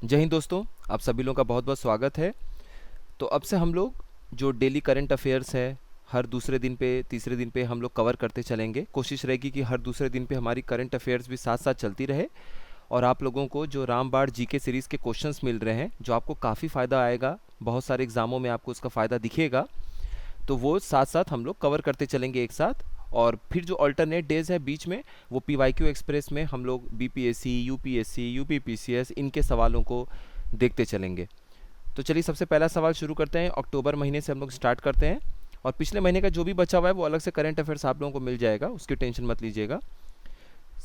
जय हिंद दोस्तों, आप सभी लोगों का बहुत बहुत स्वागत है। तो अब से हम लोग जो डेली करंट अफेयर्स है, हर दूसरे दिन पे तीसरे दिन पे हम लोग कवर करते चलेंगे। कोशिश रहेगी कि हर दूसरे दिन पे हमारी करंट अफेयर्स भी साथ साथ चलती रहे और आप लोगों को जो रामबाण जीके सीरीज़ के क्वेश्चंस मिल रहे हैं, जो आपको काफ़ी फ़ायदा आएगा, बहुत सारे एग्ज़ामों में आपको उसका फ़ायदा दिखेगा। तो वो साथ साथ हम लोग कवर करते चलेंगे एक साथ। और फिर जो अल्टरनेट डेज है बीच में, वो पीवाईक्यू एक्सप्रेस में हम लोग बीपीएससी, यूपीएससी, यूपीपीसीएस इनके सवालों को देखते चलेंगे। तो चलिए सबसे पहला सवाल शुरू करते हैं। अक्टूबर महीने से हम लोग स्टार्ट करते हैं और पिछले महीने का जो भी बचा हुआ है वो अलग से करंट अफेयर्स आप लोगों को मिल जाएगा, उसकी टेंशन मत लीजिएगा।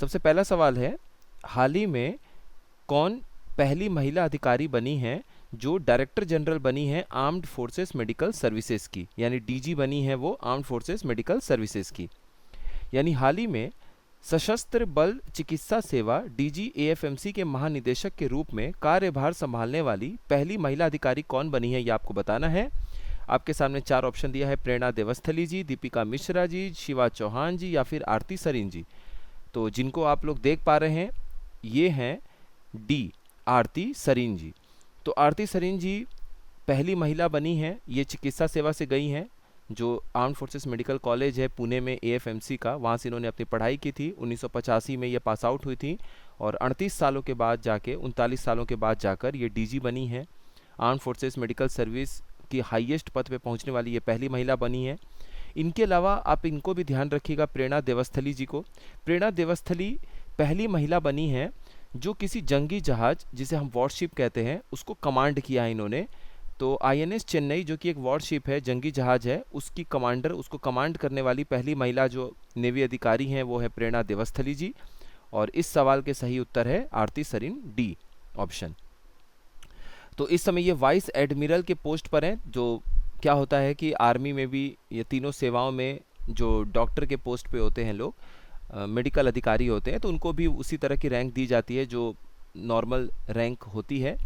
सबसे पहला सवाल है, हाल ही में कौन पहली महिला अधिकारी बनी है जो डायरेक्टर जनरल बनी है आर्म्ड फोर्सेस मेडिकल सर्विसेज की, यानी डीजी बनी है वो आर्म्ड फोर्सेस मेडिकल सर्विसेज की। यानी हाल ही में सशस्त्र बल चिकित्सा सेवा डीजी एएफएमसी के महानिदेशक के रूप में कार्यभार संभालने वाली पहली महिला अधिकारी कौन बनी है, ये आपको बताना है। आपके सामने चार ऑप्शन दिया है: प्रेरणा देवस्थली जी, दीपिका मिश्रा जी, शिवा चौहान जी या फिर आरती सरीन जी। तो जिनको आप लोग देख पा रहे हैं ये हैं डी, आरती सरीन जी। तो आरती सरीन जी पहली महिला बनी हैं, ये चिकित्सा सेवा से गई हैं। जो आर्म्ड फोर्सेस मेडिकल कॉलेज है पुणे में एएफएमसी का, वहाँ से इन्होंने अपनी पढ़ाई की थी। 1985 में ये पास आउट हुई थी और 38 सालों के बाद जाके 39 सालों के बाद जाकर ये डीजी बनी है। आर्म्ड फोर्सेस मेडिकल सर्विस की हाईएस्ट पद पे पहुंचने वाली ये पहली महिला बनी है। इनके अलावा आप इनको भी ध्यान रखिएगा, प्रेरणा देवस्थली जी को। प्रेरणा देवस्थली पहली महिला बनी है जो किसी जंगी जहाज, जिसे हम वॉरशिप कहते हैं, उसको कमांड किया है इन्होंने। तो आईएनएस चेन्नई जो कि एक वॉरशिप है, जंगी जहाज है, उसकी कमांडर, उसको कमांड करने वाली पहली महिला जो नेवी अधिकारी हैं वो है प्रेरणा देवस्थली जी। और इस सवाल के सही उत्तर है आरती सरीन, डी ऑप्शन। तो इस समय ये वाइस एडमिरल के पोस्ट पर हैं। जो क्या होता है कि आर्मी में भी ये तीनों सेवाओं में जो डॉक्टर के पोस्ट पे होते हैं लोग, मेडिकल अधिकारी होते हैं, तो उनको भी उसी तरह की रैंक दी जाती है जो नॉर्मल रैंक होती है।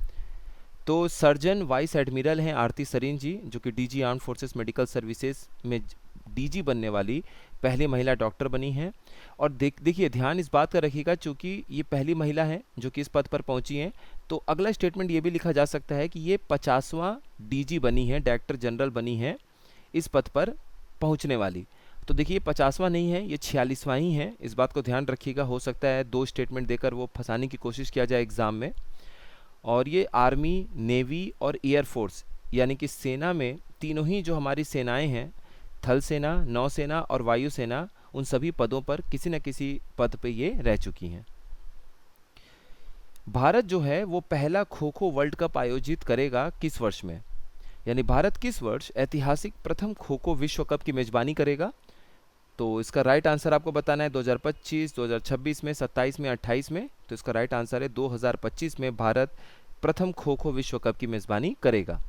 तो सर्जन वाइस एडमिरल हैं आरती सरीन जी, जो कि DG arm forces medical services में डीजी बनने वाली पहली महिला डॉक्टर बनी हैं। और देखिए ध्यान इस बात का रखिएगा, चूंकि ये पहली महिला है जो कि इस पद पर पहुंची हैं, तो अगला स्टेटमेंट ये भी लिखा जा सकता है कि ये 50वां डीजी बनी है, डायरेक्टर जनरल बनी है इस पद पर पहुंचने वाली। तो देखिए 50वां नहीं है, ये 46वां ही है, इस बात को ध्यान रखिएगा। हो सकता है दो स्टेटमेंट देकर वो फंसाने की कोशिश किया जाए एग्ज़ाम में। और ये आर्मी, नेवी और एयरफोर्स, यानी कि सेना में तीनों ही जो हमारी सेनाएं हैं, थल सेना, नौसेना और वायुसेना, उन सभी पदों पर किसी न किसी पद पे ये रह चुकी हैं। भारत जो है वो पहला खो खो वर्ल्ड कप आयोजित करेगा किस वर्ष में? यानी भारत किस वर्ष ऐतिहासिक प्रथम खो खो विश्व कप की मेजबानी करेगा? तो इसका राइट आंसर आपको बताना है 2025, 2026 में, 27 में, 28 में। तो इसका राइट आंसर है 2025 में भारत प्रथम खो खो विश्व कप की मेज़बानी करेगा।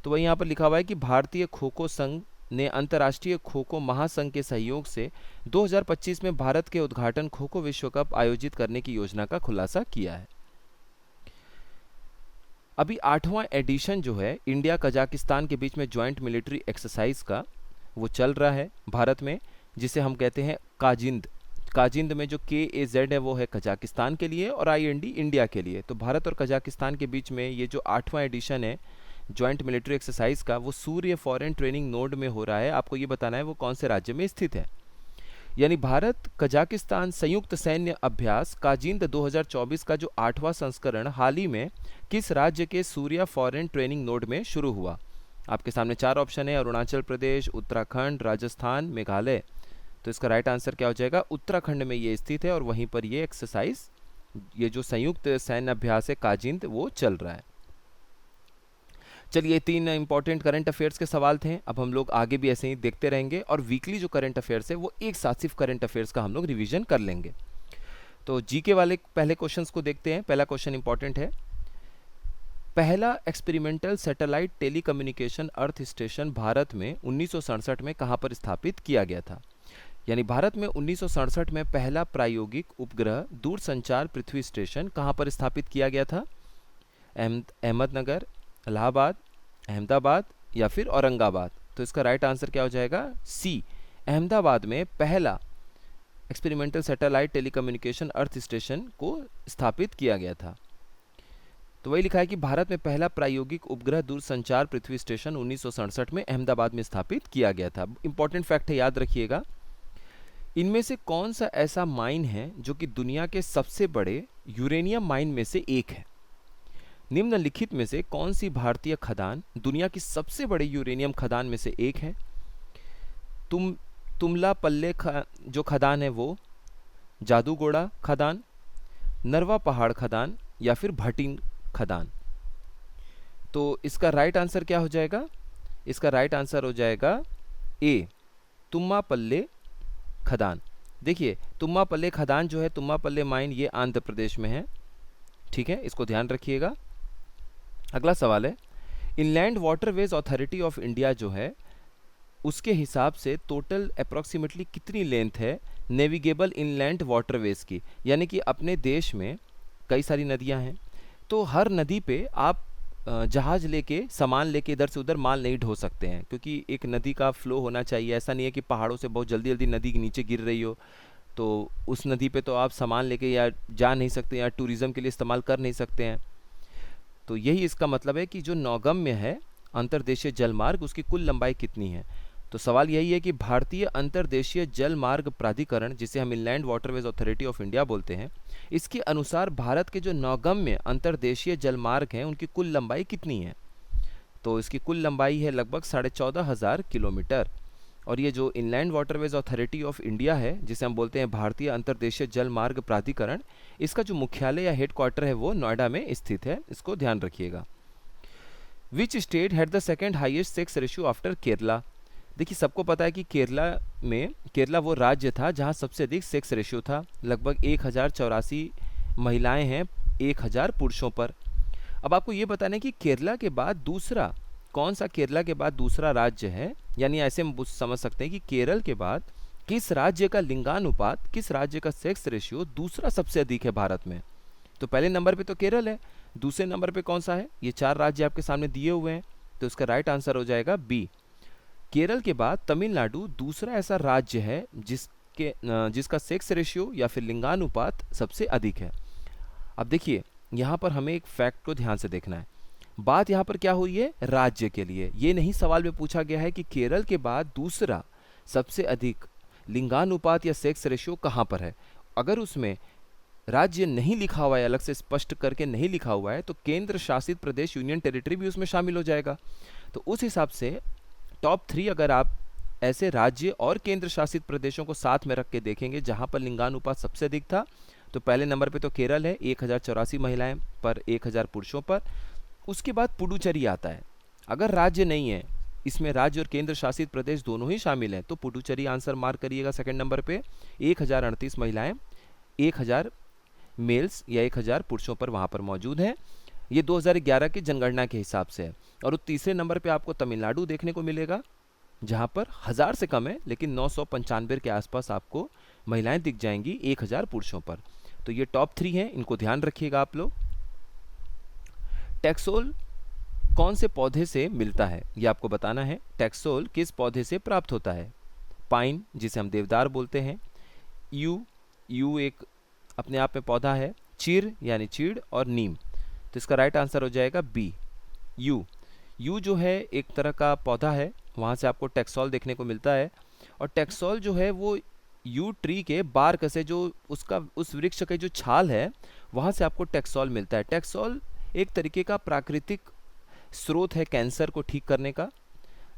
तो वही यहाँ पर लिखा हुआ है कि भारतीय खो खो संघ ने अंतर्राष्ट्रीय खो खो महासंघ के सहयोग से 2025 में भारत के उद्घाटन खो खो विश्व कप आयोजित करने की योजना का खुलासा किया है। अभी 8वां एडिशन जो है इंडिया कजाकिस्तान के बीच में ज्वाइंट मिलिट्री एक्सरसाइज का, वो चल रहा है भारत में, जिसे हम कहते हैं काजिंद। काजिंद में जो KAZ है वो है कजाकिस्तान के लिए और IND इंडिया के लिए। तो भारत और कजाकिस्तान के बीच में ये जो 8वां एडिशन है ज्वाइंट मिलिट्री एक्सरसाइज का, वो सूर्य फॉरेन ट्रेनिंग नोड में हो रहा है। आपको ये बताना है वो कौन से राज्य में स्थित है। यानी भारत कजाकिस्तान संयुक्त सैन्य अभ्यास काजिंद 2024 का जो 8वां संस्करण हाल ही में किस राज्य के सूर्या फॉरेन ट्रेनिंग नोड में शुरू हुआ? आपके सामने चार ऑप्शन है: अरुणाचल प्रदेश, उत्तराखंड, राजस्थान, मेघालय। तो इसका राइट आंसर क्या हो जाएगा? उत्तराखंड में ये स्थित है और वहीं पर ये एक्सरसाइज, ये जो संयुक्त सैन्य अभ्यास है काजिंद, वो चल रहा है। चलिए, तीन इंपॉर्टेंट करंट अफेयर्स के सवाल थे। अब हम लोग आगे भी ऐसे ही देखते रहेंगे और वीकली जो करंट अफेयर्स है वो एक साथ सिर्फ करंट अफेयर्स का हम लोग रिवीजन कर लेंगे। तो जीके वाले पहले क्वेश्चंस को देखते हैं। पहला क्वेश्चन इंपॉर्टेंट है, पहला experimental satellite telecommunication earth station Bharat में 1967 में कहाँ पर स्थापित किया गया था? यानी भारत में 1967 में पहला प्रायोगिक उपग्रह दूरसंचार पृथ्वी स्टेशन कहाँ पर स्थापित किया गया था? अहमदनगर, इलाहाबाद, अहमदाबाद या फिर औरंगाबाद। तो इसका राइट आंसर क्या हो जाएगा? सी, अहमदाबाद में पहला experimental satellite telecommunication earth station को स्थापित किया गया था। तो वही लिखा है कि भारत में पहला प्रायोगिक उपग्रह दूरसंचार पृथ्वी स्टेशन 1967 में अहमदाबाद में स्थापित किया गया था। इंपॉर्टेंट फैक्ट है, याद रखिएगा। इनमें से कौन सा ऐसा माइन है जो कि दुनिया के सबसे बड़े यूरेनियम माइन में से एक है? निम्नलिखित में से कौन सी भारतीय खदान दुनिया की सबसे बड़े यूरेनियम खदान में से एक है? तुमला पल्ले जो खदान है वो, जादूगोड़ा खदान, नरवा पहाड़ खदान, या फिर भटिन खदान? तो इसका राइट आंसर क्या हो जाएगा? इसका राइट आंसर हो जाएगा ए, तुम्मापल्ले खदान। देखिए, तुम्मापल्ले खदान जो है, तुम्मापल्ले माइन, ये आंध्र प्रदेश में है। ठीक है, इसको ध्यान रखिएगा। अगला सवाल है, inland waterways authority of India जो है, उसके हिसाब से टोटल अप्रॉक्सीमेटली कितनी लेंथ है नेविगेबल इनलैंड वाटरवेज की? यानी कि अपने देश में कई सारी नदियां हैं, तो हर नदी पे आप जहाज लेके, सामान लेके इधर से उधर माल नहीं ढो सकते हैं, क्योंकि एक नदी का फ्लो होना चाहिए। ऐसा नहीं है कि पहाड़ों से बहुत जल्दी जल्दी नदी के नीचे गिर रही हो, तो उस नदी पे तो आप सामान लेके या जा नहीं सकते, या टूरिज़्म के लिए इस्तेमाल कर नहीं सकते हैं। तो यही इसका मतलब है कि जो नौगम्य है अंतर्देशीय जलमार्ग, उसकी कुल लंबाई कितनी है? तो सवाल यही है कि भारतीय अंतर्देशीय जलमार्ग प्राधिकरण, जिसे हम inland waterways authority of India बोलते हैं, इसके अनुसार भारत के जो नौगम्य अंतर्देशीय जलमार्ग हैं उनकी कुल लंबाई कितनी है? तो इसकी कुल लंबाई है लगभग 14,500 किलोमीटर। और ये जो inland waterways authority of India है, जिसे हम बोलते हैं भारतीय अंतर्देशीय जलमार्ग प्राधिकरण, इसका जो मुख्यालय या हेडक्वार्टर है वो नोएडा में स्थित है। इसको ध्यान रखिएगा। Which state had the second highest sex ratio after Kerala? देखिए, सबको पता है कि केरला वो राज्य था जहां सबसे अधिक सेक्स रेशियो था। लगभग 1084 महिलाएं हैं 1000 पुरुषों पर। अब आपको ये बताना है कि केरला के बाद दूसरा कौन सा, केरला के बाद दूसरा राज्य है, यानी ऐसे हम समझ सकते हैं कि केरल के बाद किस राज्य का लिंगानुपात, किस राज्य का सेक्स रेशियो दूसरा सबसे अधिक है भारत में? तो पहले नंबर पे तो केरल है, दूसरे नंबर पे कौन सा है? ये 4 राज्य आपके सामने दिए हुए हैं, तो इसका राइट आंसर हो जाएगा बी। केरल के बाद तमिलनाडु दूसरा ऐसा राज्य है जिसका सेक्स रेशियो या फिर लिंगानुपात सबसे अधिक है। अब देखिए, यहाँ पर हमें एक फैक्ट को ध्यान से देखना है। बात यहाँ पर क्या हुई है? राज्य के लिए। ये नहीं सवाल में पूछा गया है कि केरल के बाद दूसरा सबसे अधिक लिंगानुपात या सेक्स रेशियो कहाँ पर है। अगर उसमें राज्य नहीं लिखा हुआ है, अलग से स्पष्ट करके नहीं लिखा हुआ है, तो केंद्र शासित प्रदेश, यूनियन टेरिटरी भी उसमें शामिल हो जाएगा। तो उस हिसाब से टॉप 3 अगर आप ऐसे राज्य और केंद्र शासित प्रदेशों को साथ में रख के देखेंगे जहां पर लिंगानुपात सबसे अधिक था, तो पहले नंबर पे तो केरल है 1084 महिलाएं पर 1000 पुरुषों पर। उसके बाद पुडुचेरी आता है। अगर राज्य नहीं है, इसमें राज्य और केंद्र शासित प्रदेश दोनों ही शामिल हैं, तो पुडुचेरी आंसर मार्क करिएगा सेकंड नंबर पे। 1038 महिलाएं 1000 मेल्स या 1000 पुरुषों पर वहां पर मौजूद हैं। ये 2011 की जनगणना के हिसाब से है। और तीसरे नंबर पे आपको तमिलनाडु देखने को मिलेगा, जहां पर 1000 से कम है, लेकिन 995 के आसपास आपको महिलाएं दिख जाएंगी 1000 पुरुषों पर। तो ये टॉप 3 हैं, इनको ध्यान रखिएगा आप लोग। टैक्सोल कौन से पौधे से मिलता है, ये आपको बताना है। टैक्सोल किस पौधे से प्राप्त होता है? पाइन, जिसे हम देवदार बोलते हैं। यू एक अपने आप में पौधा है। चीड़ यानी चीड़, और नीम। तो इसका राइट आंसर हो जाएगा बी, यू जो है एक तरह का पौधा है, वहाँ से आपको टैक्सोल देखने को मिलता है। और टैक्सोल जो है वो यू ट्री के बार्क से, जो उसका उस वृक्ष के जो छाल है, वहाँ से आपको टैक्सोल मिलता है। टैक्सोल एक तरीके का प्राकृतिक स्रोत है कैंसर को ठीक करने का,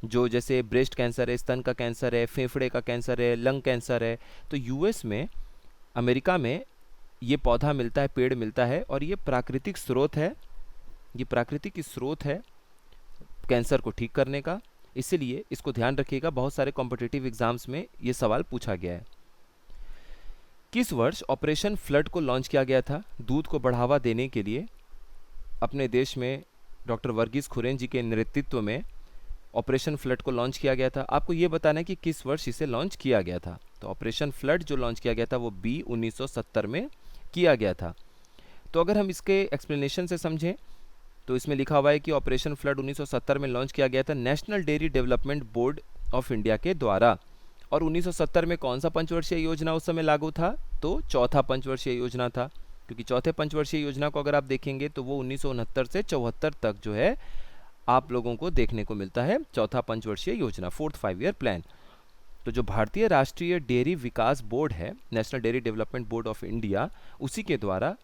जो जैसे ब्रेस्ट कैंसर है, स्तन का कैंसर है, फेफड़े का कैंसर है, लंग कैंसर है। तो यूएस में, अमेरिका में ये पौधा मिलता है, पेड़ मिलता है, और ये प्राकृतिक स्रोत है, ये प्राकृतिक स्रोत है कैंसर को ठीक करने का। इसीलिए इसको ध्यान रखिएगा, बहुत सारे कॉम्पिटिटिव एग्जाम्स में ये सवाल पूछा गया है। किस वर्ष ऑपरेशन फ्लड को लॉन्च किया गया था? दूध को बढ़ावा देने के लिए अपने देश में डॉक्टर वर्गीस कुरियन जी के नेतृत्व में ऑपरेशन फ्लड को लॉन्च किया गया था। आपको ये बताना है कि किस वर्ष इसे लॉन्च किया गया था। तो ऑपरेशन फ्लड जो लॉन्च किया गया था वो 1970 में किया गया था। तो अगर हम इसके एक्सप्लेनेशन से समझें, तो इसमें लिखा हुआ है कि ऑपरेशन फ्लड 1970 में लॉन्च किया गया था national dairy development board of India के द्वारा। और 1970 में कौन सा पंचवर्षीय योजना उस समय लागू था? तो चौथा पंचवर्षीय योजना था। क्योंकि चौथे पंचवर्षीय योजना को अगर आप देखेंगे तो वो 1969 से 74 तक जो है आप लोगों को देखने को मिलता है चौथा पंचवर्षीय योजना, फोर्थ 5 ईयर प्लान। तो जो भारतीय राष्ट्रीय डेयरी विकास बोर्ड है, national dairy development board of India, उसी के द्वारा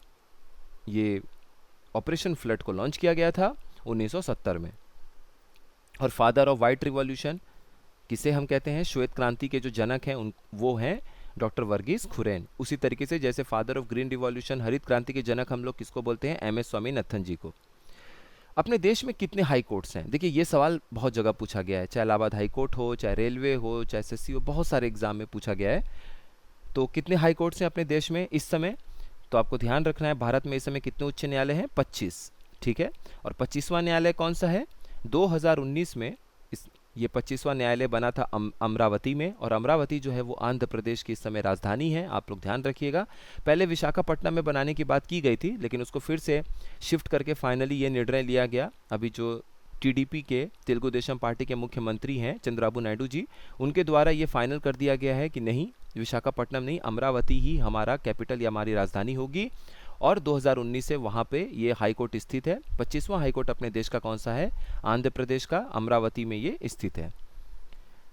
ये ऑपरेशन फ्लड को लॉन्च किया गया था 1970 में। और फादर ऑफ वाइट रिवॉल्यूशन किसे हम कहते हैं, श्वेत क्रांति के जो जनक हैं उन वो हैं डॉक्टर वर्गीस कुरियन। उसी तरीके से जैसे फादर ऑफ ग्रीन रिवॉल्यूशन, हरित क्रांति के जनक हम लोग किसको बोलते हैं, एम एस स्वामीनाथन जी को। अपने देश में कितने हाई कोर्ट्स हैं? देखिए ये सवाल बहुत जगह पूछा गया है, चाहे इलाहाबाद हाई कोर्ट हो, चाहे रेलवे हो, चाहे एसएससी हो, बहुत सारे एग्जाम में पूछा गया है। तो कितने हाई कोर्ट्स हैं अपने देश में इस समय? तो आपको ध्यान रखना है भारत में इस समय कितने उच्च न्यायालय हैं, 25, ठीक है। और 25वां न्यायालय कौन सा है? 2019 में ये 25वां न्यायालय बना था अमरावती में, और अमरावती जो है वो आंध्र प्रदेश की इस समय राजधानी है, आप लोग ध्यान रखिएगा। पहले विशाखापट्टनम में बनाने की बात की गई थी, लेकिन उसको फिर से शिफ्ट करके फाइनली ये निर्णय लिया गया। अभी जो टीडीपी के, तेलुगु देशम पार्टी के मुख्यमंत्री हैं चंद्रबाबू नायडू जी, उनके द्वारा ये फाइनल कर दिया गया है कि नहीं, विशाखापट्टनम नहीं, अमरावती ही हमारा कैपिटल या हमारी राजधानी होगी। और 2019 से वहाँ पे ये हाई कोर्ट स्थित है। 25वां हाई कोर्ट अपने देश का कौन सा है? आंध्र प्रदेश का, अमरावती में ये स्थित है।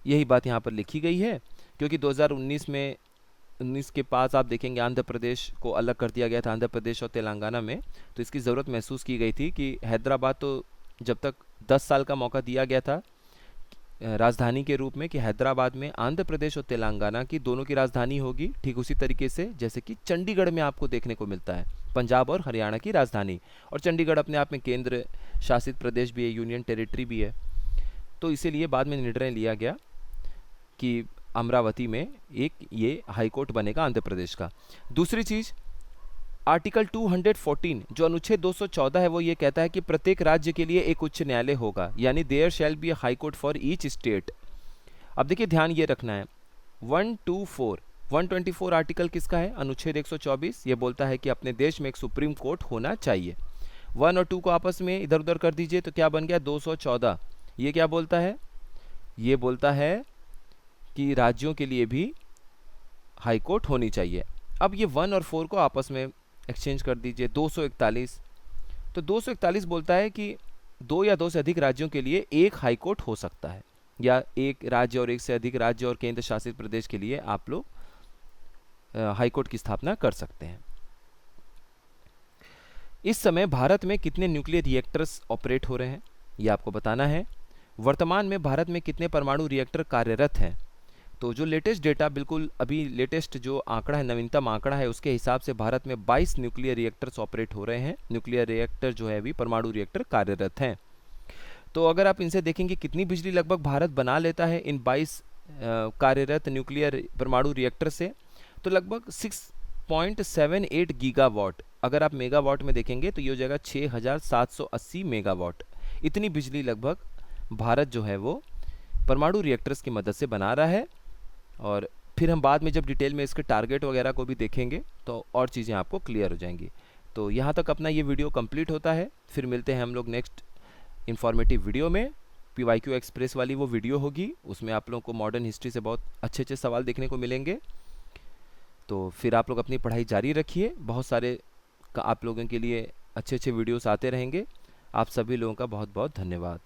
यही बात यहाँ पर लिखी गई है, क्योंकि 2019 के पास आप देखेंगे आंध्र प्रदेश को अलग कर दिया गया था, आंध्र प्रदेश और तेलंगाना में। तो इसकी ज़रूरत महसूस की गई थी कि हैदराबाद, तो जब तक 10 साल का मौका दिया गया था राजधानी के रूप में कि हैदराबाद में आंध्र प्रदेश और तेलंगाना की दोनों की राजधानी होगी, ठीक उसी तरीके से जैसे कि चंडीगढ़ में आपको देखने को मिलता है, पंजाब और हरियाणा की राजधानी। और चंडीगढ़ अपने आप में केंद्र शासित प्रदेश भी है, यूनियन टेरिटरी भी है। तो इसीलिए बाद में निर्णय लिया गया कि अमरावती में एक ये हाईकोर्ट बनेगा आंध्र प्रदेश का। दूसरी चीज़, आर्टिकल 214 जो अनुच्छेद 214 है वो ये कहता है कि प्रत्येक राज्य के लिए एक उच्च न्यायालय होगा, यानी there shall be a high court for each state. अब देखिए ध्यान ये रखना है, 124 आर्टिकल किसका है? अनुच्छेद 124। ये बोलता है कि अपने देश में एक सुप्रीम कोर्ट होना चाहिए। 1 और 2 को आपस में इधर उधर कर दीजिए तो क्या बन गया? 214। ये क्या बोलता है? ये बोलता है कि राज्यों के लिए भी हाई कोर्ट होनी चाहिए। अब ये 1 और 4 को आपस में एक्सचेंज कर दीजिए, 241। तो 241 बोलता है कि 2 या 2 से अधिक राज्यों के लिए एक हाई कोर्ट हो सकता है, या एक राज्य और एक से अधिक राज्य और केंद्र शासित प्रदेश के लिए आप लोग हाई कोर्ट की स्थापना कर सकते हैं। इस समय भारत में कितने न्यूक्लियर रिएक्टर्स ऑपरेट हो रहे हैं ये आपको बताना है। वर्तमान में भारत में कितने परमाणु रिएक्टर कार्यरत हैं? तो जो लेटेस्ट डेटा, बिल्कुल अभी लेटेस्ट जो आंकड़ा है, नवीनतम आंकड़ा है, उसके हिसाब से भारत में 22 न्यूक्लियर रिएक्टर्स ऑपरेट हो रहे हैं। न्यूक्लियर रिएक्टर जो है अभी परमाणु रिएक्टर कार्यरत हैं। तो अगर आप इनसे देखेंगे कितनी बिजली लगभग भारत बना लेता है इन 22 कार्यरत न्यूक्लियर परमाणु रिएक्टर से, तो लगभग 6.78 गीगावाट। अगर आप मेगावाट में देखेंगे तो ये हो जाएगा 6780 मेगावाट। इतनी बिजली लगभग भारत जो है वो परमाणु रिएक्टर्स की मदद से बना रहा है। और फिर हम बाद में जब डिटेल में इसके टारगेट वगैरह को भी देखेंगे तो और चीज़ें आपको क्लियर हो जाएंगी। तो यहाँ तक अपना ये वीडियो कंप्लीट होता है। फिर मिलते हैं हम लोग नेक्स्ट इन्फॉर्मेटिव वीडियो में। PYQ एक्सप्रेस वाली वो वीडियो होगी, उसमें आप लोगों को मॉडर्न हिस्ट्री से बहुत अच्छे अच्छे सवाल देखने को मिलेंगे। तो फिर आप लोग अपनी पढ़ाई जारी रखिए, बहुत सारे आप लोगों के लिए अच्छे अच्छे वीडियोस आते रहेंगे। आप सभी लोगों का बहुत बहुत धन्यवाद।